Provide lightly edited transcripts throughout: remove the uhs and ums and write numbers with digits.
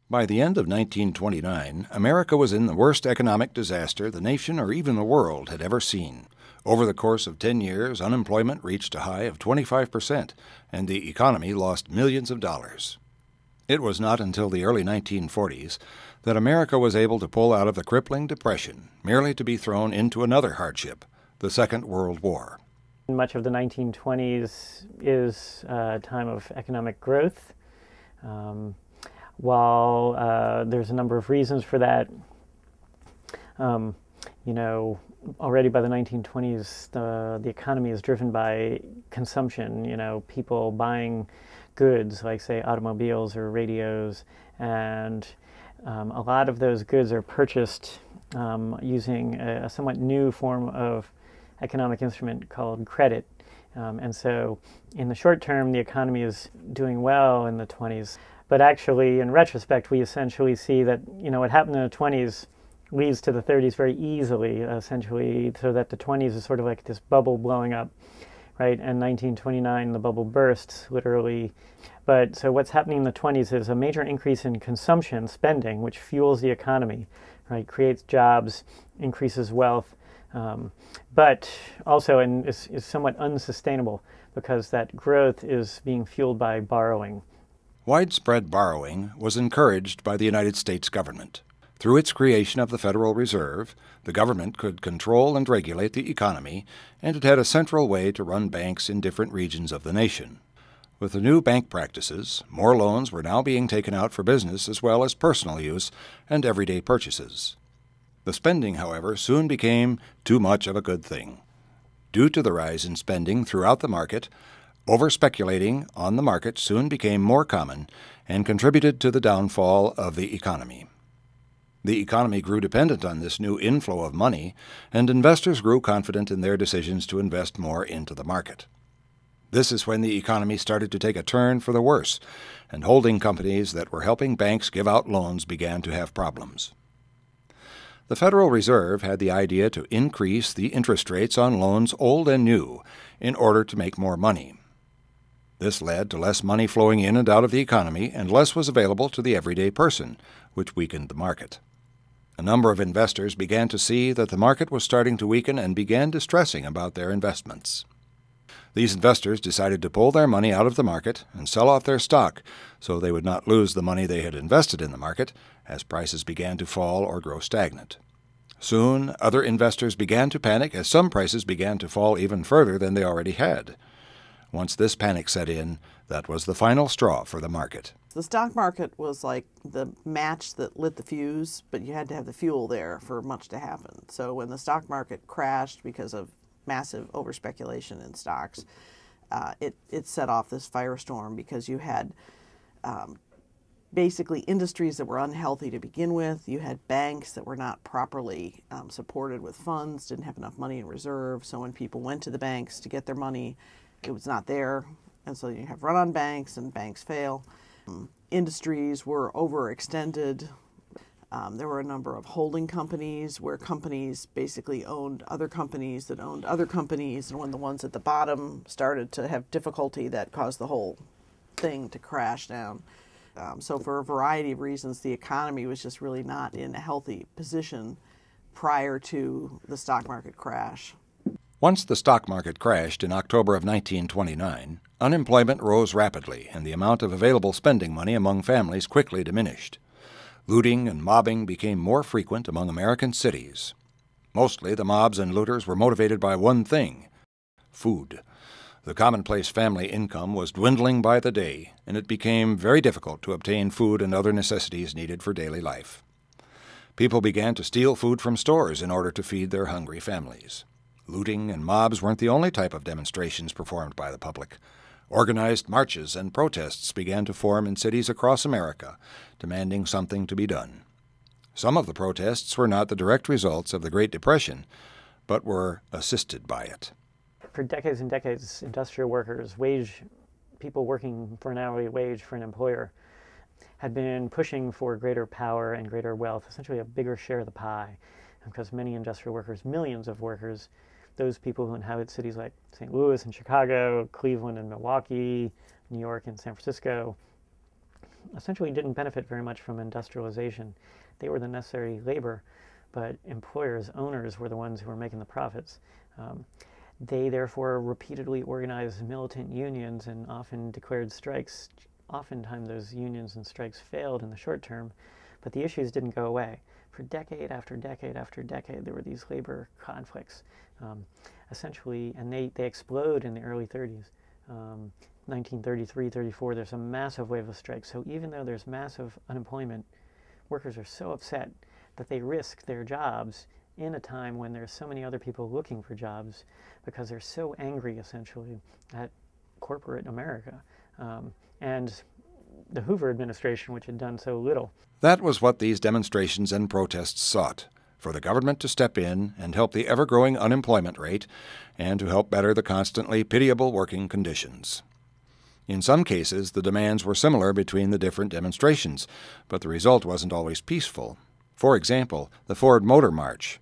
By the end of 1929, America was in the worst economic disaster the nation or even the world had ever seen. Over the course of 10 years, unemployment reached a high of 25%, and the economy lost millions of dollars. It was not until the early 1940s that America was able to pull out of the crippling depression, merely to be thrown into another hardship, the Second World War. Much of the 1920s is a time of economic growth. While there's a number of reasons for that, already by the 1920s, the economy is driven by consumption, people buying goods like, say, automobiles or radios, and a lot of those goods are purchased using a somewhat new form of economic instrument called credit. And so in the short term, the economy is doing well in the 20s. But actually, in retrospect, we essentially see that, what happened in the 20s leads to the 30s very easily, essentially, so that the 20s is sort of like this bubble blowing up, right? And 1929, the bubble bursts, literally. But so what's happening in the 20s is a major increase in consumption, spending, which fuels the economy, right? Creates jobs, increases wealth, but also is somewhat unsustainable because that growth is being fueled by borrowing. Widespread borrowing was encouraged by the United States government. Through its creation of the Federal Reserve, the government could control and regulate the economy, and it had a central way to run banks in different regions of the nation. With the new bank practices, more loans were now being taken out for business as well as personal use and everyday purchases. The spending, however, soon became too much of a good thing. Due to the rise in spending throughout the market, over-speculating on the market soon became more common and contributed to the downfall of the economy. The economy grew dependent on this new inflow of money, and investors grew confident in their decisions to invest more into the market. This is when the economy started to take a turn for the worse, and holding companies that were helping banks give out loans began to have problems. The Federal Reserve had the idea to increase the interest rates on loans old and new in order to make more money. This led to less money flowing in and out of the economy, and less was available to the everyday person, which weakened the market. A number of investors began to see that the market was starting to weaken and began distressing about their investments. These investors decided to pull their money out of the market and sell off their stock so they would not lose the money they had invested in the market as prices began to fall or grow stagnant. Soon, other investors began to panic as some prices began to fall even further than they already had. Once this panic set in, that was the final straw for the market. The stock market was like the match that lit the fuse, but you had to have the fuel there for much to happen. So when the stock market crashed because of massive overspeculation in stocks, it set off this firestorm because you had basically industries that were unhealthy to begin with. You had banks that were not properly supported with funds, didn't have enough money in reserve. So when people went to the banks to get their money, it was not there. And so you have run-on banks and banks fail. Industries were overextended. There were a number of holding companies where companies basically owned other companies that owned other companies. And when the ones at the bottom started to have difficulty, that caused the whole thing to crash down. So for a variety of reasons, the economy was just really not in a healthy position prior to the stock market crash. Once the stock market crashed in October of 1929, unemployment rose rapidly and the amount of available spending money among families quickly diminished. Looting and mobbing became more frequent among American cities. Mostly the mobs and looters were motivated by one thing: food. The commonplace family income was dwindling by the day, and it became very difficult to obtain food and other necessities needed for daily life. People began to steal food from stores in order to feed their hungry families. Looting and mobs weren't the only type of demonstrations performed by the public. Organized marches and protests began to form in cities across America, demanding something to be done. Some of the protests were not the direct results of the Great Depression, but were assisted by it. For decades and decades, industrial workers, people working for an hourly wage for an employer, had been pushing for greater power and greater wealth, essentially a bigger share of the pie, because many industrial workers, millions of workers, those people who inhabit cities like St. Louis and Chicago, Cleveland and Milwaukee, New York and San Francisco, essentially didn't benefit very much from industrialization. They were the necessary labor, but employers, owners, were the ones who were making the profits. They therefore repeatedly organized militant unions and often declared strikes. Oftentimes those unions and strikes failed in the short term, but the issues didn't go away. For decade after decade after decade, there were these labor conflicts, essentially, and they explode in the early 30s. 1933, 34, there's a massive wave of strikes. So even though there's massive unemployment, workers are so upset that they risk their jobs in a time when there's so many other people looking for jobs because they're so angry, essentially, at corporate America. And the Hoover administration, which had done so little. That was what these demonstrations and protests sought, for the government to step in and help the ever-growing unemployment rate and to help better the constantly pitiable working conditions. In some cases, the demands were similar between the different demonstrations, but the result wasn't always peaceful. For example, the Ford Motor March.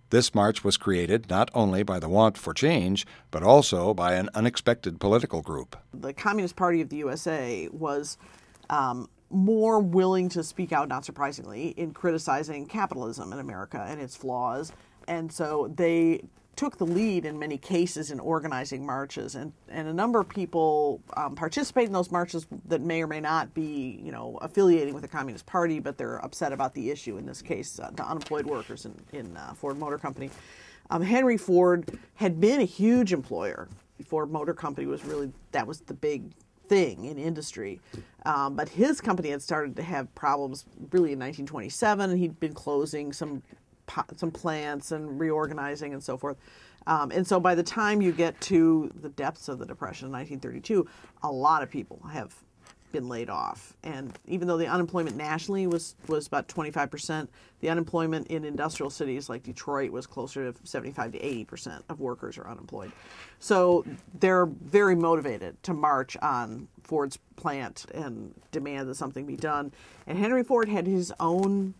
This march was created not only by the want for change, but also by an unexpected political group. The Communist Party of the USA was more willing to speak out, not surprisingly, in criticizing capitalism in America and its flaws. And so they took the lead in many cases in organizing marches. And a number of people participate in those marches that may or may not be, affiliating with the Communist Party, but they're upset about the issue. In this case, the unemployed workers in Ford Motor Company. Henry Ford had been a huge employer. Ford Motor Company was that was the big thing in industry. But his company had started to have problems really in 1927, and he'd been closing some plants and reorganizing and so forth. And so by the time you get to the depths of the Depression in 1932, a lot of people have been laid off. And even though the unemployment nationally was about 25%, the unemployment in industrial cities like Detroit was closer to 75 to 80% of workers are unemployed. So they're very motivated to march on Ford's plant and demand that something be done. And Henry Ford had his own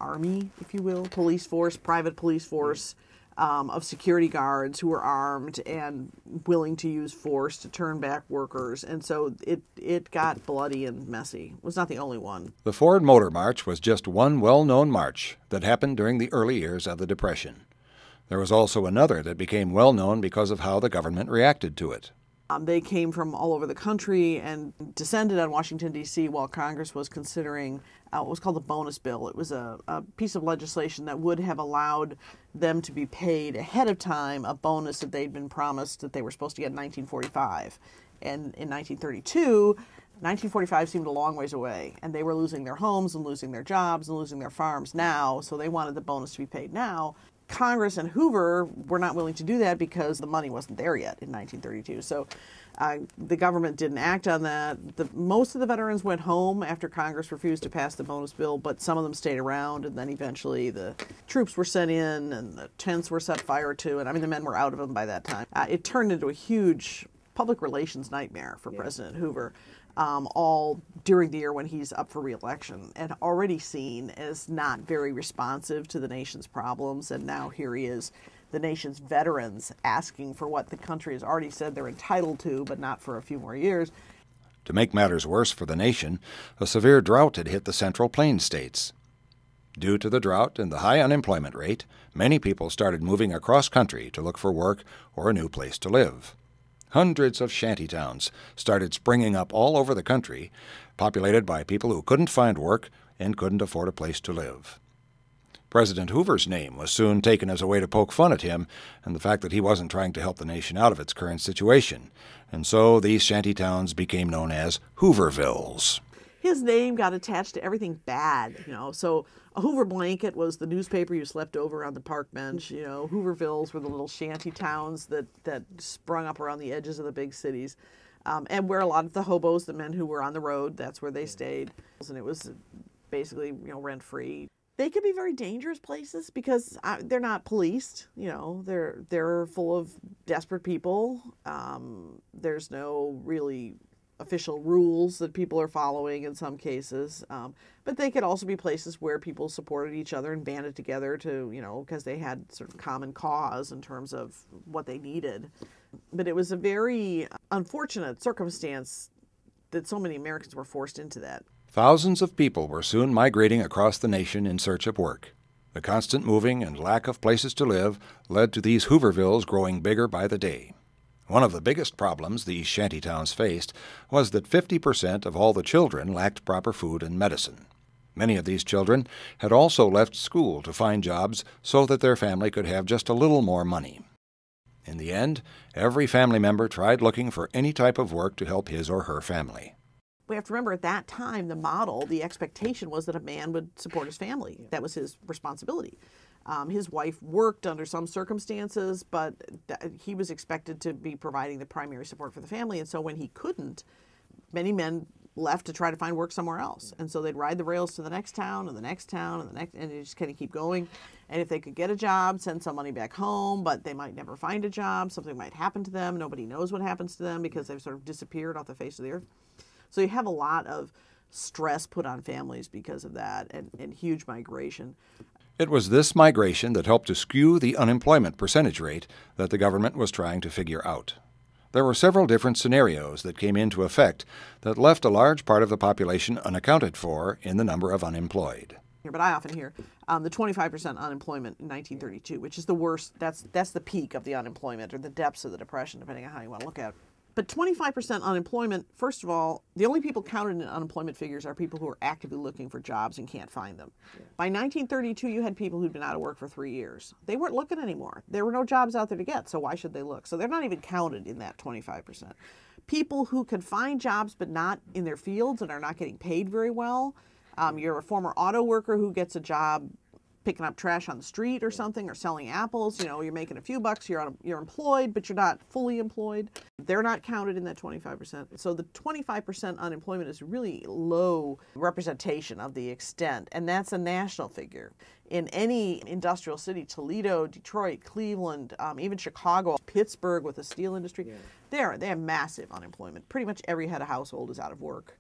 army, if you will, police force, private police force, of security guards who were armed and willing to use force to turn back workers. And so it got bloody and messy. It was not the only one. The Ford Motor March was just one well-known march that happened during the early years of the Depression. There was also another that became well-known because of how the government reacted to it. They came from all over the country and descended on Washington, D.C. while Congress was considering what was called the bonus bill. It was a piece of legislation that would have allowed them to be paid ahead of time a bonus that they'd been promised that they were supposed to get in 1945. And in 1945 seemed a long ways away, and they were losing their homes and losing their jobs and losing their farms now, so they wanted the bonus to be paid now. Congress and Hoover were not willing to do that because the money wasn't there yet in 1932. So the government didn't act on that. Most of the veterans went home after Congress refused to pass the bonus bill, but some of them stayed around, and then eventually the troops were sent in and the tents were set fire to, and the men were out of them by that time. It turned into a huge public relations nightmare for President Hoover. All during the year when he's up for re-election, and already seen as not very responsive to the nation's problems. And now here he is, the nation's veterans, asking for what the country has already said they're entitled to, but not for a few more years. To make matters worse for the nation, a severe drought had hit the Central Plains states. Due to the drought and the high unemployment rate, many people started moving across country to look for work or a new place to live. Hundreds of shantytowns started springing up all over the country, populated by people who couldn't find work and couldn't afford a place to live. President Hoover's name was soon taken as a way to poke fun at him and the fact that he wasn't trying to help the nation out of its current situation, and so these shantytowns became known as Hoovervilles. His name got attached to everything bad, so a Hoover blanket was the newspaper you slept over on the park bench. Hoovervilles were the little shanty towns that sprung up around the edges of the big cities, and where a lot of the hobos, the men who were on the road, that's where they stayed. And it was basically, rent-free. They could be very dangerous places because they're not policed. They're full of desperate people. There's no really official rules that people are following in some cases, but they could also be places where people supported each other and banded together to, because they had sort of common cause in terms of what they needed. But it was a very unfortunate circumstance that so many Americans were forced into that. Thousands of people were soon migrating across the nation in search of work. The constant moving and lack of places to live led to these Hoovervilles growing bigger by the day. One of the biggest problems these shantytowns faced was that 50% of all the children lacked proper food and medicine. Many of these children had also left school to find jobs so that their family could have just a little more money. In the end, every family member tried looking for any type of work to help his or her family. We have to remember at that time, the model, the expectation was that a man would support his family. That was his responsibility. His wife worked under some circumstances, but he was expected to be providing the primary support for the family. And so when he couldn't, many men left to try to find work somewhere else. And so they'd ride the rails to the next town and the next town and the next, and they just kind of keep going. And if they could get a job, send some money back home, but they might never find a job. Something might happen to them. Nobody knows what happens to them because they've sort of disappeared off the face of the earth. So you have a lot of stress put on families because of that, and huge migration. It was this migration that helped to skew the unemployment percentage rate that the government was trying to figure out. There were several different scenarios that came into effect that left a large part of the population unaccounted for in the number of unemployed. But I often hear the 25% unemployment in 1932, which is the worst. That's the peak of the unemployment or the depths of the Depression, depending on how you want to look at it. But 25% unemployment, first of all, the only people counted in unemployment figures are people who are actively looking for jobs and can't find them. Yeah. By 1932, you had people who'd been out of work for 3 years. They weren't looking anymore. There were no jobs out there to get, so why should they look? So they're not even counted in that 25%. People who could find jobs but not in their fields and are not getting paid very well. You're a former auto worker who gets a job picking up trash on the street or something, or selling apples. You know, you're making a few bucks, you're employed, but you're not fully employed. They're not counted in that 25%. So the 25% unemployment is really low representation of the extent, and that's a national figure. In any industrial city, Toledo, Detroit, Cleveland, even Chicago, Pittsburgh with the steel industry, they have massive unemployment. Pretty much every head of household is out of work.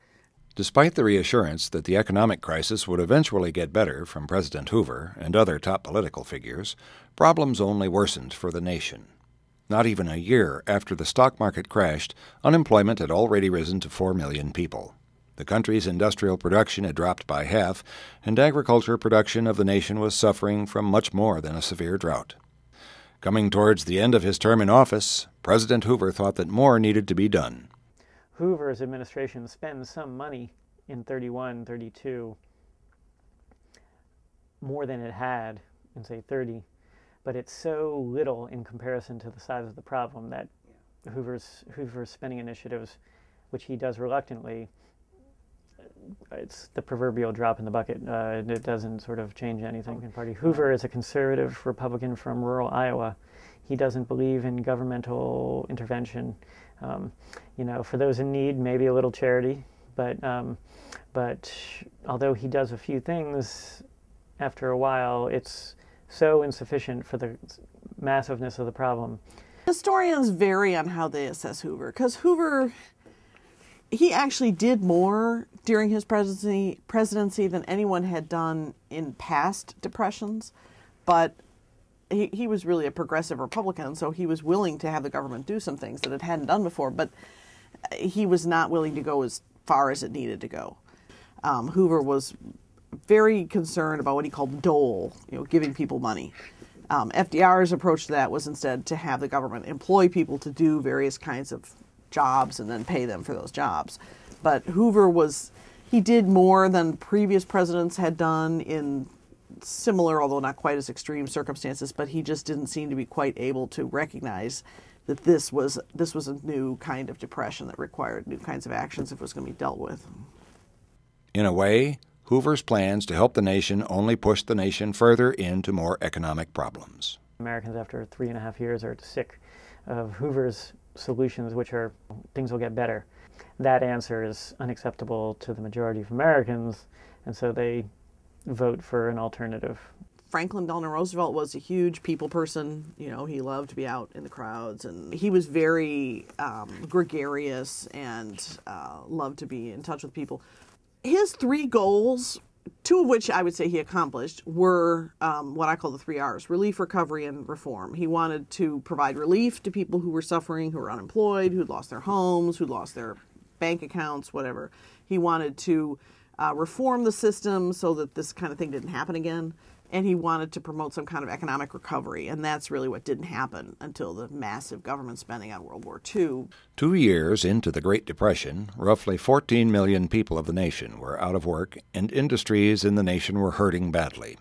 Despite the reassurance that the economic crisis would eventually get better from President Hoover and other top political figures, problems only worsened for the nation. Not even a year after the stock market crashed, unemployment had already risen to 4 million people. The country's industrial production had dropped by half, and agriculture production of the nation was suffering from much more than a severe drought. Coming towards the end of his term in office, President Hoover thought that more needed to be done. Hoover's administration spends some money in 31, 32, more than it had in, say, 30, but it's so little in comparison to the size of the problem that Hoover's spending initiatives, which he does reluctantly, it's the proverbial drop in the bucket. It doesn't sort of change anything in party. Hoover is a conservative Republican from rural Iowa. He doesn't believe in governmental intervention. You know, for those in need, maybe a little charity, but although he does a few things, after a while, it's so insufficient for the massiveness of the problem. Historians vary on how they assess Hoover, because Hoover, he actually did more during his presidency than anyone had done in past depressions, but he was really a progressive Republican, so he was willing to have the government do some things that it hadn't done before, but he was not willing to go as far as it needed to go. Hoover was very concerned about what he called dole, giving people money. FDR's approach to that was instead to have the government employ people to do various kinds of jobs and then pay them for those jobs. But Hoover he did more than previous presidents had done in similar, although not quite as extreme circumstances, but he just didn't seem to be quite able to recognize that this was a new kind of depression that required new kinds of actions if it was going to be dealt with. In a way, Hoover's plans to help the nation only pushed the nation further into more economic problems. Americans, after 3.5 years, are sick of Hoover's solutions, which are things will get better. That answer is unacceptable to the majority of Americans, and so they vote for an alternative. Franklin Delano Roosevelt was a huge people person. He loved to be out in the crowds, and he was very gregarious and loved to be in touch with people. His 3 goals, 2 of which I would say he accomplished, were what I call the 3 R's: relief, recovery, and reform. He wanted to provide relief to people who were suffering, who were unemployed, who'd lost their homes, who'd lost their bank accounts, whatever. He wanted to reform the system so that this kind of thing didn't happen again. And he wanted to promote some kind of economic recovery. And that's really what didn't happen until the massive government spending on World War II. 2 years into the Great Depression, roughly 14 million people of the nation were out of work, and industries in the nation were hurting badly.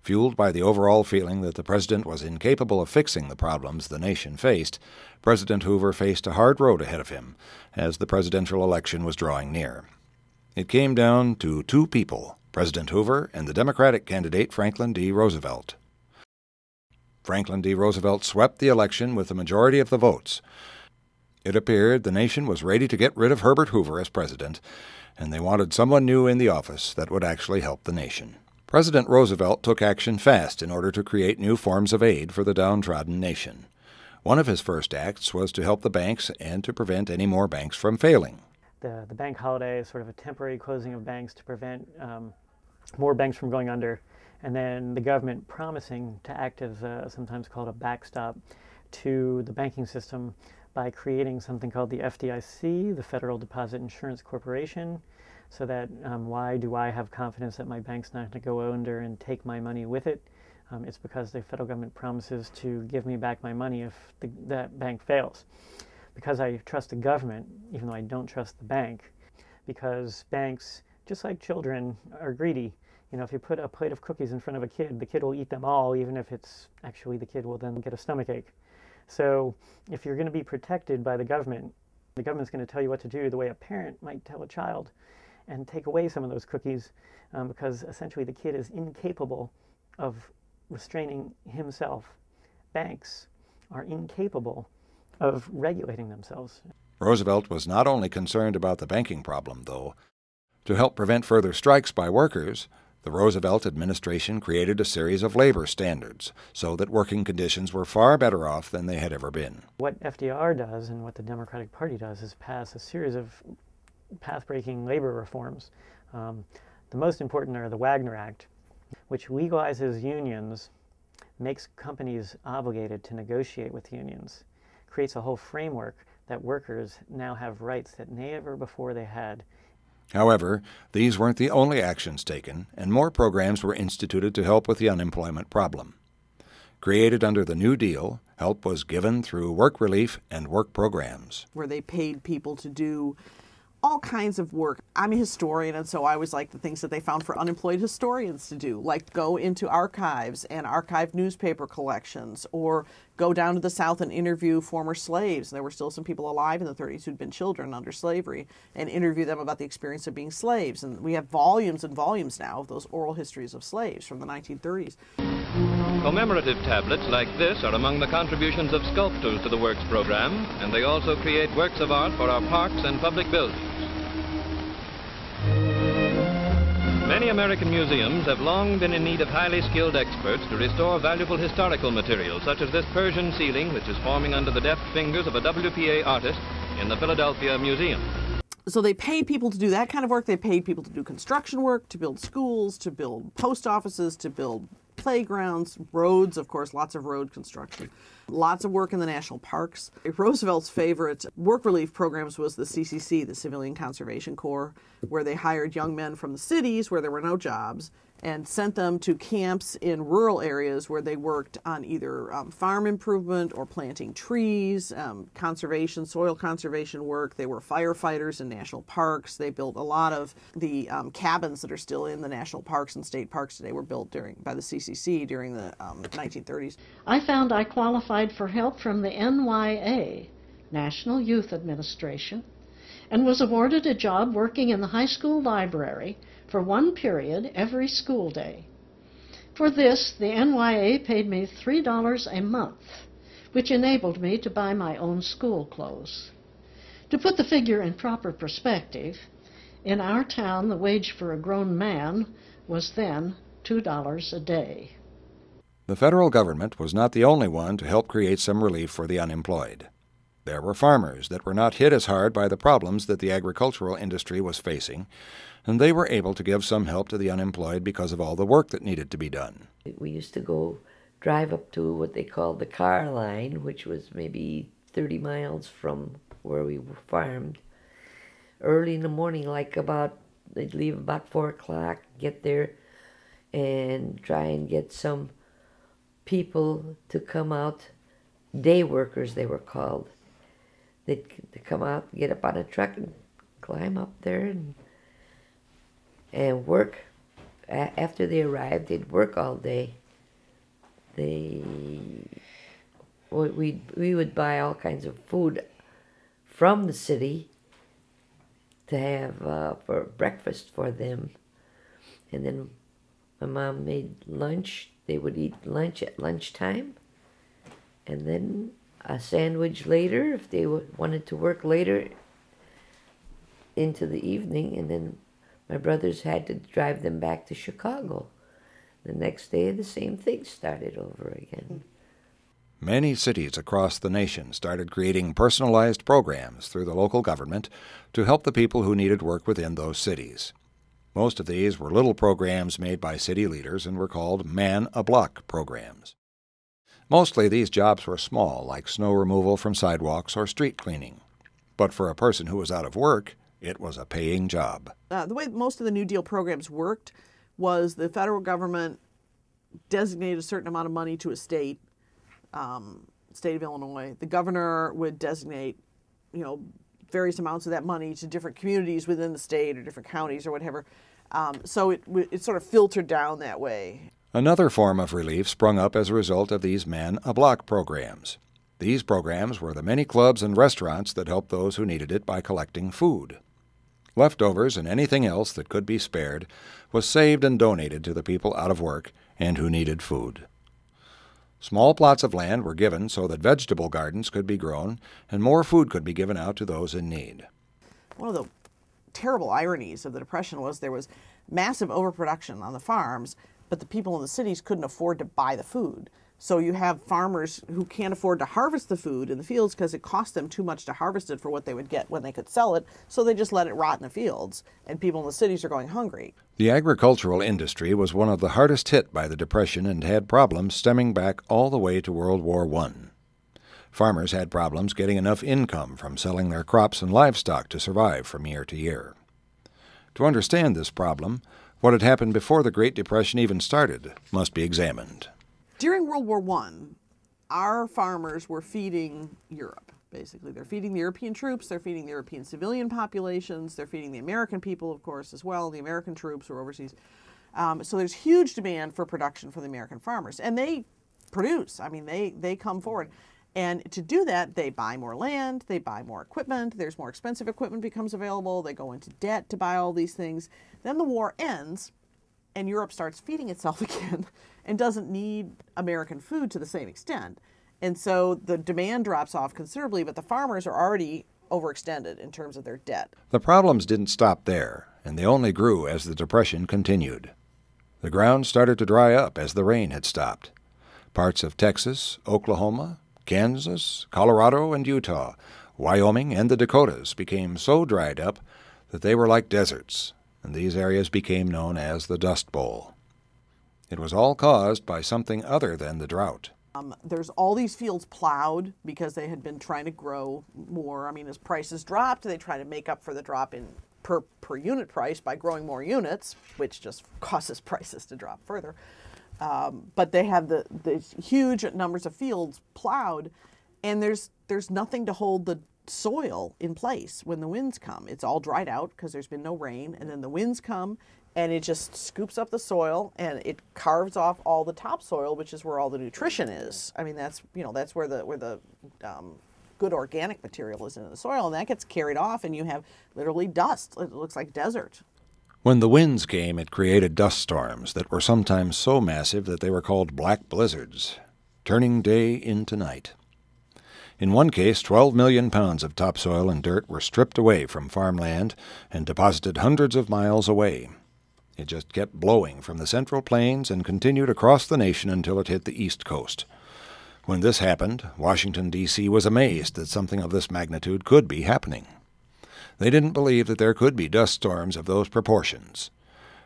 Fueled by the overall feeling that the president was incapable of fixing the problems the nation faced, President Hoover faced a hard road ahead of him as the presidential election was drawing near. It came down to two people, President Hoover and the Democratic candidate Franklin D. Roosevelt. Franklin D. Roosevelt swept the election with the majority of the votes. It appeared the nation was ready to get rid of Herbert Hoover as president, and they wanted someone new in the office that would actually help the nation. President Roosevelt took action fast in order to create new forms of aid for the downtrodden nation. One of his first acts was to help the banks and to prevent any more banks from failing. The bank holiday is sort of a temporary closing of banks to prevent more banks from going under, and then the government promising to act as sometimes called a backstop to the banking system by creating something called the FDIC, the Federal Deposit Insurance Corporation, so that why do I have confidence that my bank's not going to go under and take my money with it? It's because the federal government promises to give me back my money if that bank fails. Because I trust the government, even though I don't trust the bank, because banks, just like children, are greedy. You know, if you put a plate of cookies in front of a kid, the kid will eat them all, even if it's actually the kid will then get a stomachache. So if you're going to be protected by the government's going to tell you what to do the way a parent might tell a child, and take away some of those cookies because essentially the kid is incapable of restraining himself. Banks are incapable of regulating themselves. Roosevelt was not only concerned about the banking problem, though. To help prevent further strikes by workers, the Roosevelt administration created a series of labor standards so that working conditions were far better off than they had ever been. What FDR does and what the Democratic Party does is pass a series of path-breaking labor reforms. The most important are the Wagner Act, which legalizes unions, makes companies obligated to negotiate with unions, creates a whole framework that workers now have rights that never before they had. However, these weren't the only actions taken, and more programs were instituted to help with the unemployment problem. Created under the New Deal, help was given through work relief and work programs, where they paid people to do all kinds of work. I'm a historian, and so I always like the things that they found for unemployed historians to do, like go into archives and archive newspaper collections, or go down to the South and interview former slaves. There were still some people alive in the 30s who'd been children under slavery, and interview them about the experience of being slaves. And we have volumes and volumes now of those oral histories of slaves from the 1930s. Commemorative tablets like this are among the contributions of sculptors to the Works program, and they also create works of art for our parks and public buildings. Many American museums have long been in need of highly skilled experts to restore valuable historical materials, such as this Persian ceiling, which is forming under the deft fingers of a WPA artist in the Philadelphia Museum. So they paid people to do that kind of work. They paid people to do construction work, to build schools, to build post offices, to build playgrounds, roads, of course, lots of road construction. Lots of work in the national parks. Roosevelt's favorite work relief programs was the CCC, the Civilian Conservation Corps, where they hired young men from the cities where there were no jobs and sent them to camps in rural areas where they worked on either farm improvement or planting trees, conservation, soil conservation work. They were firefighters in national parks. They built a lot of the cabins that are still in the national parks and state parks today were built by the CCC during the 1930s. I found I qualified for help from the NYA, National Youth Administration, and was awarded a job working in the high school library for one period every school day. For this, the NYA paid me $3 a month, which enabled me to buy my own school clothes. To put the figure in proper perspective, in our town the wage for a grown man was then $2 a day. The federal government was not the only one to help create some relief for the unemployed. There were farmers that were not hit as hard by the problems that the agricultural industry was facing, and they were able to give some help to the unemployed because of all the work that needed to be done. We used to go drive up to what they called the car line, which was maybe 30 miles from where we were farmed, early in the morning, like they'd leave about 4 o'clock, get there and try and get some people to come out, day workers they were called. They'd come out, get up on a truck and climb up there and work. After they arrived, they'd work all day. We would buy all kinds of food from the city to have for breakfast for them. And then my mom made lunch. They would eat lunch at lunchtime. And then a sandwich later if they wanted to work later into the evening. And then my brothers had to drive them back to Chicago. The next day, the same thing started over again. Many cities across the nation started creating personalized programs through the local government to help the people who needed work within those cities. Most of these were little programs made by city leaders and were called man-a-block programs. Mostly these jobs were small, like snow removal from sidewalks or street cleaning. But for a person who was out of work, it was a paying job. The way most of the New Deal programs worked was the federal government designated a certain amount of money to a state, state of Illinois. The governor would designate, various amounts of that money to different communities within the state or different counties or whatever. So it sort of filtered down that way. Another form of relief sprung up as a result of these man-a-block programs. These programs were the many clubs and restaurants that helped those who needed it by collecting food. Leftovers and anything else that could be spared was saved and donated to the people out of work and who needed food. Small plots of land were given so that vegetable gardens could be grown and more food could be given out to those in need. One of the terrible ironies of the Depression was there was massive overproduction on the farms, but the people in the cities couldn't afford to buy the food. So you have farmers who can't afford to harvest the food in the fields because it cost them too much to harvest it for what they would get when they could sell it, so they just let it rot in the fields, and people in the cities are going hungry. The agricultural industry was one of the hardest hit by the Depression and had problems stemming back all the way to World War I. Farmers had problems getting enough income from selling their crops and livestock to survive from year to year. To understand this problem, what had happened before the Great Depression even started must be examined. During World War I, our farmers were feeding Europe, basically. They're feeding the European troops, they're feeding the European civilian populations, they're feeding the American people, of course, as well, the American troops who are overseas. So there's huge demand for production for the American farmers. And they produce. I mean, they come forward. And to do that, they buy more land, they buy more equipment, there's more expensive equipment becomes available, they go into debt to buy all these things. Then the war ends, and Europe starts feeding itself again and doesn't need American food to the same extent. And so the demand drops off considerably, but the farmers are already overextended in terms of their debt. The problems didn't stop there, and they only grew as the Depression continued. The ground started to dry up as the rain had stopped. Parts of Texas, Oklahoma, Kansas, Colorado, and Utah, Wyoming, and the Dakotas became so dried up that they were like deserts, and these areas became known as the Dust Bowl. It was all caused by something other than the drought. There's all these fields plowed because they had been trying to grow more. I mean, as prices dropped, they try to make up for the drop in per unit price by growing more units, which just causes prices to drop further. But they have the huge numbers of fields plowed, and there's nothing to hold the soil in place when the winds come. It's all dried out because there's been no rain, and then the winds come, and it just scoops up the soil, and it carves off all the topsoil, which is where all the nutrition is. I mean, that's where the good organic material is in the soil, and that gets carried off, and you have literally dust. It looks like desert. When the winds came, it created dust storms that were sometimes so massive that they were called black blizzards, turning day into night. In one case, 12 million pounds of topsoil and dirt were stripped away from farmland and deposited hundreds of miles away. It just kept blowing from the Central Plains and continued across the nation until it hit the East Coast. When this happened, Washington, D.C. was amazed that something of this magnitude could be happening. They didn't believe that there could be dust storms of those proportions.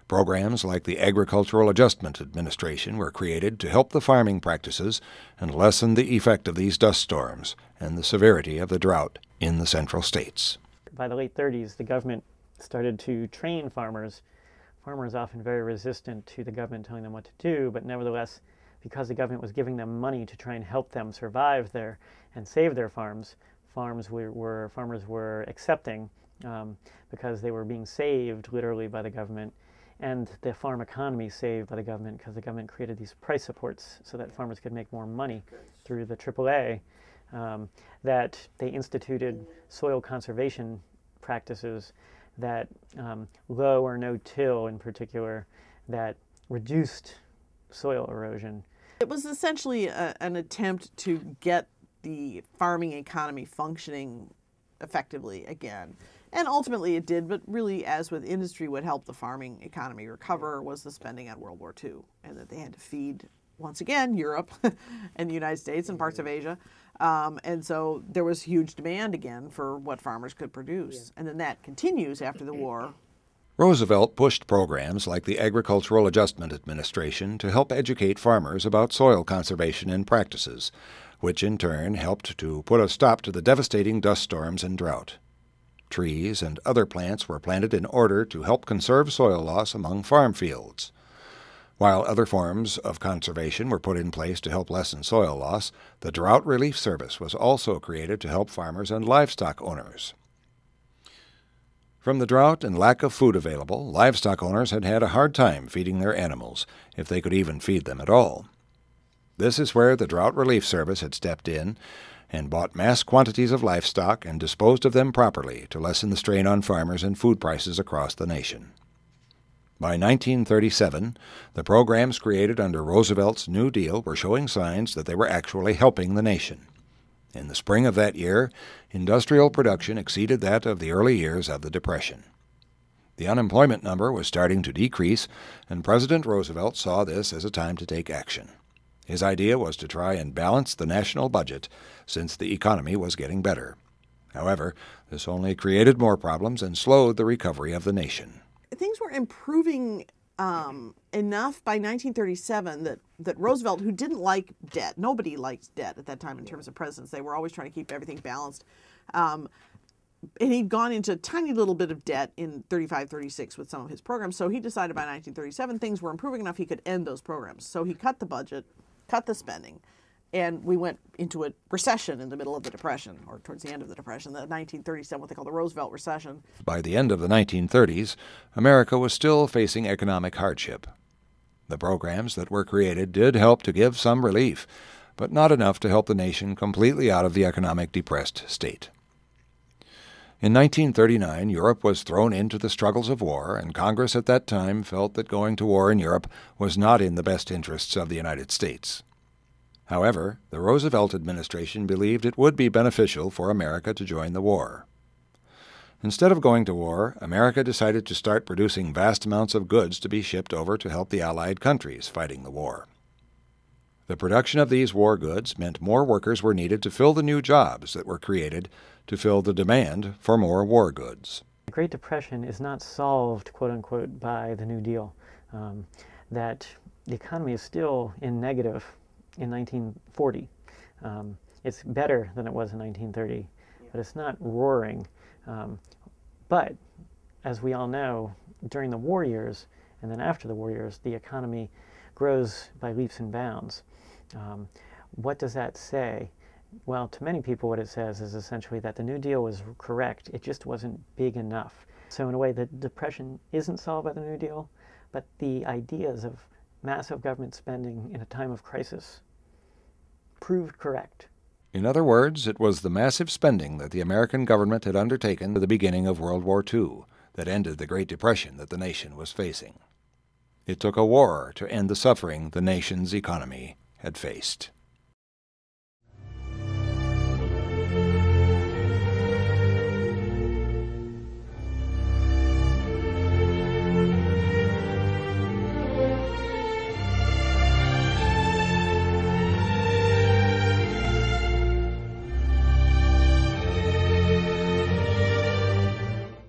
Programs like the Agricultural Adjustment Administration were created to help the farming practices and lessen the effect of these dust storms and the severity of the drought in the central states. by the late 30s, the government started to train farmers. Farmers often very resistant to the government telling them what to do, but nevertheless, because the government was giving them money to try and help them survive there and save their farms, farmers were accepting because they were being saved literally by the government, and the farm economy saved by the government because the government created these price supports so that farmers could make more money through the AAA. That they instituted soil conservation practices that low or no-till in particular, that reduced soil erosion. It was essentially an attempt to get the farming economy functioning effectively again. And ultimately it did, but really, as with industry, what helped the farming economy recover was the spending on World War II, and that they had to feed, once again, Europe and the United States and parts of Asia. And so there was huge demand again for what farmers could produce. And then that continues after the war. Roosevelt pushed programs like the Agricultural Adjustment Administration to help educate farmers about soil conservation and practices, which in turn helped to put a stop to the devastating dust storms and drought. Trees and other plants were planted in order to help conserve soil loss among farm fields. While other forms of conservation were put in place to help lessen soil loss, the Drought Relief Service was also created to help farmers and livestock owners. From the drought and lack of food available, livestock owners had had a hard time feeding their animals, if they could even feed them at all. This is where the Drought Relief Service had stepped in and bought mass quantities of livestock and disposed of them properly to lessen the strain on farmers and food prices across the nation. By 1937, the programs created under Roosevelt's New Deal were showing signs that they were actually helping the nation. In the spring of that year, industrial production exceeded that of the early years of the Depression. The unemployment number was starting to decrease, and President Roosevelt saw this as a time to take action. His idea was to try and balance the national budget, since the economy was getting better. However, this only created more problems and slowed the recovery of the nation. Things were improving enough by 1937 that Roosevelt, who didn't like debt, nobody liked debt at that time in terms of presidents, they were always trying to keep everything balanced, and he'd gone into a tiny little bit of debt in 35, 36 with some of his programs, so he decided by 1937 things were improving enough he could end those programs. So he cut the budget, cut the spending, and we went into a recession in the middle of the Depression, or towards the end of the Depression, the 1937, what they call the Roosevelt recession. By the end of the 1930s, America was still facing economic hardship. The programs that were created did help to give some relief, but not enough to help the nation completely out of the economic depressed state. In 1939, Europe was thrown into the struggles of war, and Congress at that time felt that going to war in Europe was not in the best interests of the United States. However, the Roosevelt administration believed it would be beneficial for America to join the war. Instead of going to war, America decided to start producing vast amounts of goods to be shipped over to help the Allied countries fighting the war. The production of these war goods meant more workers were needed to fill the new jobs that were created to fill the demand for more war goods. The Great Depression is not solved, quote-unquote, by the New Deal. That the economy is still in negative in 1940. It's better than it was in 1930, but it's not roaring. But as we all know, during the war years and then after the war years, the economy grows by leaps and bounds. What does that say? Well, to many people what it says is essentially that the New Deal was correct, it just wasn't big enough. So in a way, the Depression isn't solved by the New Deal, but the ideas of massive government spending in a time of crisis proved correct. In other words, it was the massive spending that the American government had undertaken at the beginning of World War II that ended the Great Depression that the nation was facing. It took a war to end the suffering the nation's economy had faced.